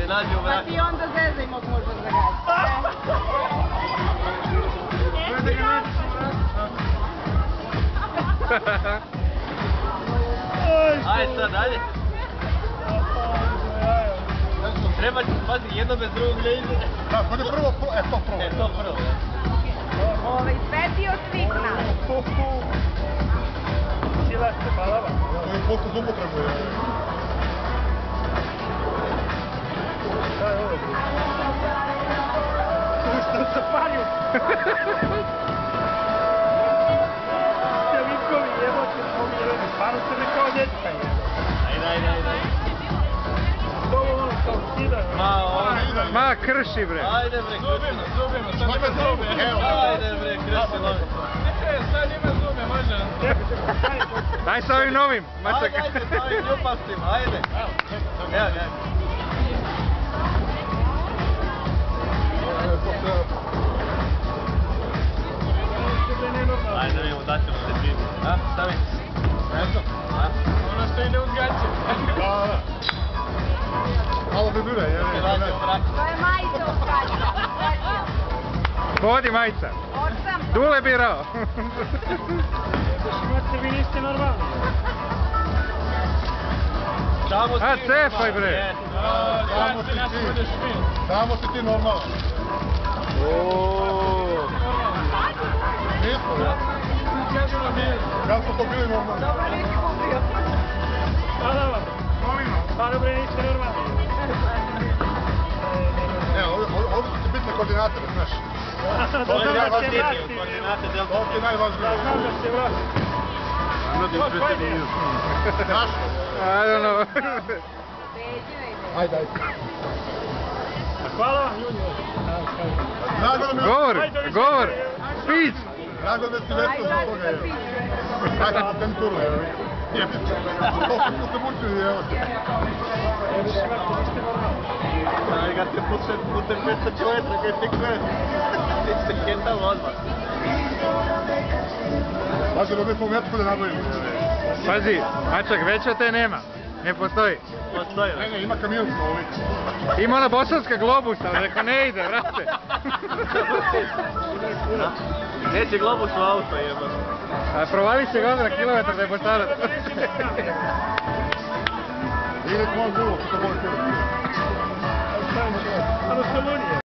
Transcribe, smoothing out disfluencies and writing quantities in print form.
nađe u vraku. Pa ti onda zezaj mog muža za gađu. Ajde sad, dalje. Treba ti, pazi, jedno bez drugog ne ide. Da, bude prvo, to prvo. To prvo. Sve ti od svih nas. Sila ste balava. To je fokus upotrebu. Šta je ovo? Što se palju? Ste likovi, jebote, pomirani. Stvarno ste mi kao djetka. Ajde. To ono što skida. Ma, krši bre. Ajde bre, krši. Zubimo, sad ima zube. Ajde bre, krši novi. Sad ima zube, može. Daj sa ovim novim, Macak. Ajde, sa ovim ljupastim, ajde. Evo ga. Ajde, vidimo, daćemo se piti. A, stavi. Eto. Ono što ide uz gaće. Da. Malo bi bure, jer je Daćemo vrak. To je majica od gađa. Vodi majica. Odsam. Dule birao. Šmate, vi niste normalni. A, cepaj bre. Samo si ti normalan. Nismo, ja? Kad smo to bili normalni? Dobro nisi kupio. Hvala. Pa dobro, niste normalni. Ne, ovdje su ti bitne koordinate, znaš. To je najvažnije, koordinate delta. To je najvažnije. Znam da se vraći. Znaš? I don't know. Ajde. Hvala vam, ljudi. Govor, speech. Nagodno si nešto za toga, evo. Ajde, po tenturu, evo. Toliko se mučili, evo. Ajde ga se putem 500 km koji ti kret. Ti se ketamo odmah. Pazi, da smo metku da nabavimo. Pazi, Mačak, veća te nema. Ne postoji. Postoji. Ne, ima kamion smo ovdje. Ima ona bosanska globusa, ali reko ne ide, vrate. Neće globus u auto, jebano. A provali će ga na kilometar da je postarat. Ide smo ovo, što to bolje. Ano se lunije.